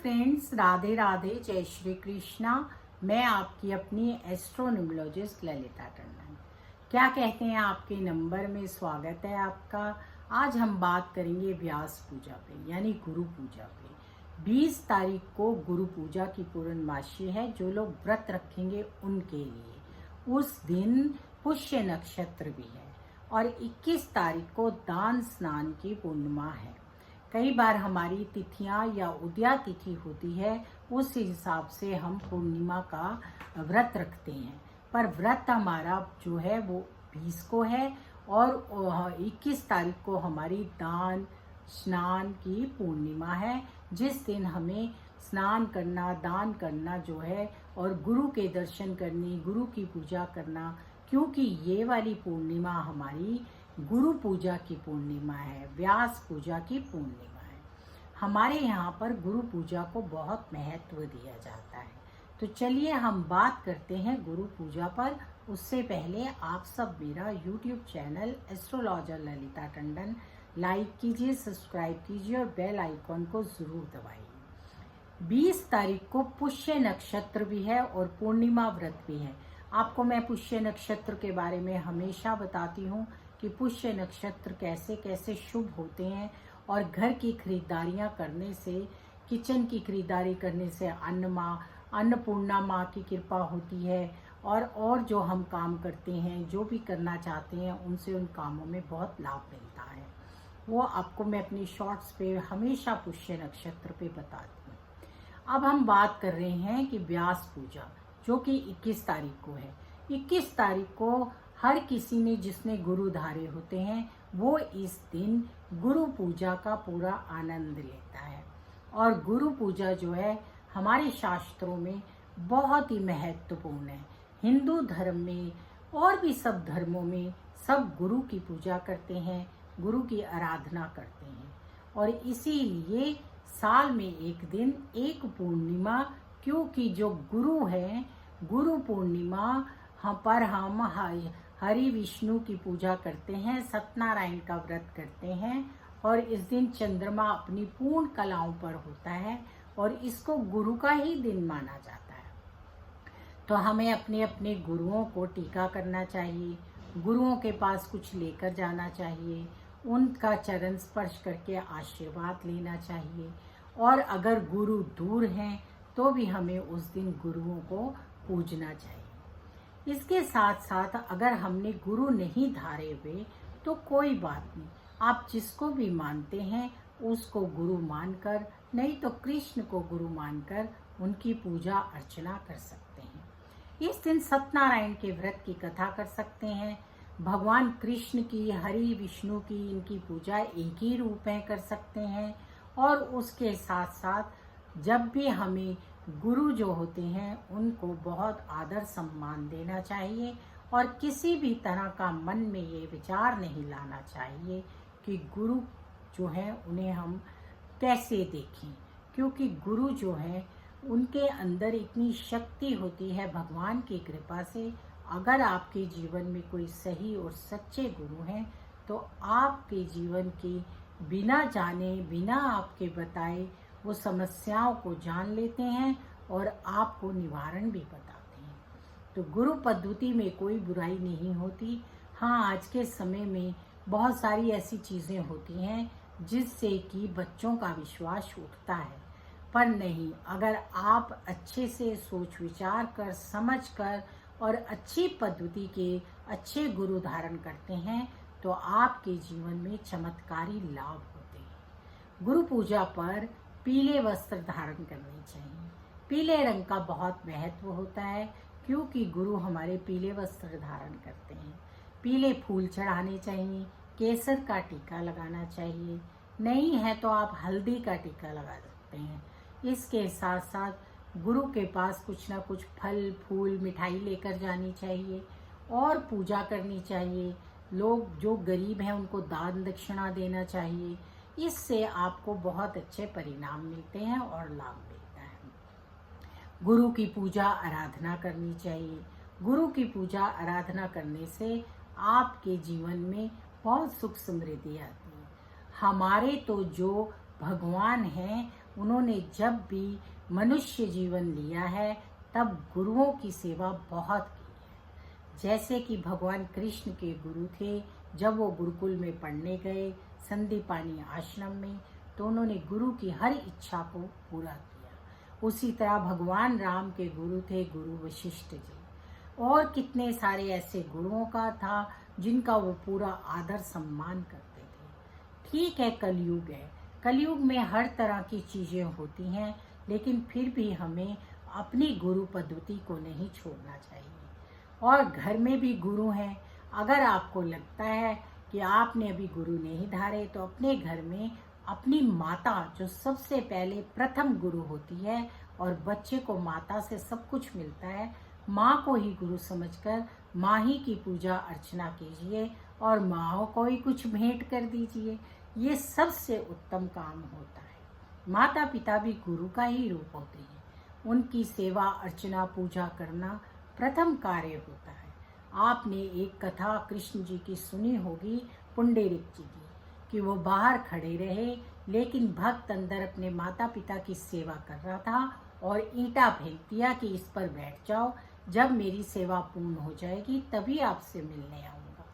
Friends, Radhe Radhe, जय श्री कृष्णा। मैं आपकी अपनी एस्ट्रोन्यूमरोलॉजिस्ट ललिता टंडन। क्या कहते हैं आपके नंबर में स्वागत है आपका। आज हम बात करेंगे व्यास पूजा पे यानी गुरु पूजा पे। 20 तारीख को गुरु पूजा की पूर्णमासी है। जो लोग व्रत रखेंगे उनके लिए उस दिन पुष्य नक्षत्र भी है और 21 तारीख को दान स्नान की पूर्णिमा है। कई बार हमारी तिथियां या उदया तिथि होती है, उस हिसाब से हम पूर्णिमा का व्रत रखते हैं। पर व्रत हमारा जो है वो 20 को है और 21 तारीख को हमारी दान स्नान की पूर्णिमा है, जिस दिन हमें स्नान करना, दान करना जो है और गुरु के दर्शन करने, गुरु की पूजा करना, क्योंकि ये वाली पूर्णिमा हमारी गुरु पूजा की पूर्णिमा है, व्यास पूजा की पूर्णिमा है। हमारे यहाँ पर गुरु पूजा को बहुत महत्व दिया जाता है। तो चलिए हम बात करते हैं गुरु पूजा पर। उससे पहले आप सब मेरा YouTube channel astrologer Lalita Tandon like कीजिए, सब्सक्राइब कीजिए और बेल आइकॉन को जरूर दबाइए। 20 तारीख को पुष्य नक्षत्र भी है और पूर्णिमा व्रत भी है। आपको मैं पुष्य नक्षत्र के बारे में हमेशा बताती हूँ कि पुष्य नक्षत्र कैसे कैसे शुभ होते हैं और घर की खरीदारियां करने से, किचन की खरीदारी करने से अन्नपूर्णा माँ की कृपा होती है और जो हम काम करते हैं, जो भी करना चाहते हैं, उनसे उन कामों में बहुत लाभ मिलता है। वो आपको मैं अपनी शॉर्ट्स पे हमेशा पुष्य नक्षत्र पे बताती हूँ। अब हम बात कर रहे हैं कि व्यास पूजा जो कि 21 तारीख को है। 21 तारीख को हर किसी ने जिसने गुरु धारे होते हैं वो इस दिन गुरु पूजा का पूरा आनंद लेता है। और गुरु पूजा जो है हमारे शास्त्रों में बहुत ही महत्वपूर्ण है। हिंदू धर्म में और भी सब धर्मों में सब गुरु की पूजा करते हैं, गुरु की आराधना करते हैं। और इसीलिए साल में एक दिन एक पूर्णिमा, क्योंकि जो गुरु है, गुरु पूर्णिमा पर हम हरि विष्णु की पूजा करते हैं, सत्यनारायण का व्रत करते हैं और इस दिन चंद्रमा अपनी पूर्ण कलाओं पर होता है और इसको गुरु का ही दिन माना जाता है। तो हमें अपने अपने गुरुओं को टीका करना चाहिए, गुरुओं के पास कुछ लेकर जाना चाहिए, उनका चरण स्पर्श करके आशीर्वाद लेना चाहिए। और अगर गुरु दूर हैं तो भी हमें उस दिन गुरुओं को पूजना चाहिए। इसके साथ साथ अगर हमने गुरु नहीं धारे हुए तो कोई बात नहीं, आप जिसको भी मानते हैं उसको गुरु मानकर, नहीं तो कृष्ण को गुरु मानकर उनकी पूजा अर्चना कर सकते हैं। इस दिन सत्यनारायण के व्रत की कथा कर सकते हैं। भगवान कृष्ण की, हरि विष्णु की, इनकी पूजा एक ही रूप में कर सकते हैं। और उसके साथ साथ जब भी हमें गुरु जो होते हैं उनको बहुत आदर सम्मान देना चाहिए और किसी भी तरह का मन में ये विचार नहीं लाना चाहिए कि गुरु जो है उन्हें हम कैसे देखें, क्योंकि गुरु जो है उनके अंदर इतनी शक्ति होती है भगवान की कृपा से। अगर आपके जीवन में कोई सही और सच्चे गुरु हैं तो आपके जीवन की बिना जाने, बिना आपके बताए वो समस्याओं को जान लेते हैं और आपको निवारण भी बताते हैं। तो गुरु पद्धति में कोई बुराई नहीं होती। हाँ, आज के समय में बहुत सारी ऐसी चीज़ें होती हैं जिससे कि बच्चों का विश्वास उठता है, पर नहीं, अगर आप अच्छे से सोच विचार कर, समझ कर और अच्छी पद्धति के अच्छे गुरु धारण करते हैं तो आपके जीवन में चमत्कारी लाभ होते हैं। गुरु पूजा पर पीले वस्त्र धारण करने चाहिए। पीले रंग का बहुत महत्व होता है क्योंकि गुरु हमारे पीले वस्त्र धारण करते हैं। पीले फूल चढ़ाने चाहिए, केसर का टीका लगाना चाहिए, नहीं है तो आप हल्दी का टीका लगा सकते हैं। इसके साथ साथ गुरु के पास कुछ ना कुछ फल, फूल, मिठाई लेकर जानी चाहिए और पूजा करनी चाहिए। लोग जो गरीब हैं उनको दान दक्षिणा देना चाहिए। इससे आपको बहुत अच्छे परिणाम मिलते हैं और लाभ मिलता है। गुरु की पूजा आराधना करनी चाहिए। गुरु की पूजा आराधना करने से आपके जीवन में बहुत सुख समृद्धि आती है। हमारे तो जो भगवान हैं उन्होंने जब भी मनुष्य जीवन लिया है तब गुरुओं की सेवा बहुत की है। जैसे कि भगवान कृष्ण के गुरु थे, जब वो गुरुकुल में पढ़ने गए संदीपानी आश्रम में, तो उन्होंने गुरु की हर इच्छा को पूरा किया। उसी तरह भगवान राम के गुरु थे गुरु वशिष्ठ जी, और कितने सारे ऐसे गुरुओं का था जिनका वो पूरा आदर सम्मान करते थे। ठीक है, कलयुग है, कलयुग में हर तरह की चीज़ें होती हैं, लेकिन फिर भी हमें अपनी गुरु पद्धति को नहीं छोड़ना चाहिए। और घर में भी गुरु हैं। अगर आपको लगता है कि आपने अभी गुरु नहीं धारे, तो अपने घर में अपनी माता, जो सबसे पहले प्रथम गुरु होती है, और बच्चे को माता से सब कुछ मिलता है, माँ को ही गुरु समझकर माँ ही की पूजा अर्चना कीजिए और माँ को ही कुछ भेंट कर दीजिए। ये सबसे उत्तम काम होता है। माता पिता भी गुरु का ही रूप होते हैं। उनकी सेवा अर्चना पूजा करना प्रथम कार्य होता है। आपने एक कथा कृष्ण जी की सुनी होगी, पुंडरीक जी की, कि वो बाहर खड़े रहे, लेकिन भक्त अंदर अपने माता पिता की सेवा कर रहा था और ईंटा फेंक दिया कि इस पर बैठ जाओ, जब मेरी सेवा पूर्ण हो जाएगी तभी आपसे मिलने आऊँगा।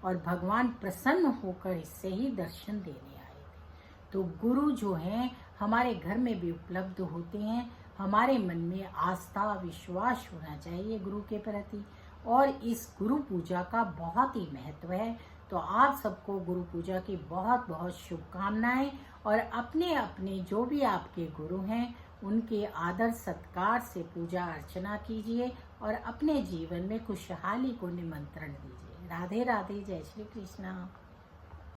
और भगवान प्रसन्न होकर इससे ही दर्शन देने आए थे। तो गुरु जो हैं हमारे घर में भी उपलब्ध होते हैं। हमारे मन में आस्था विश्वास होना चाहिए गुरु के प्रति, और इस गुरु पूजा का बहुत ही महत्व है। तो आप सबको गुरु पूजा की बहुत बहुत शुभकामनाएं, और अपने अपने जो भी आपके गुरु हैं उनके आदर सत्कार से पूजा अर्चना कीजिए और अपने जीवन में खुशहाली को निमंत्रण दीजिए। राधे राधे, जय श्री कृष्णा।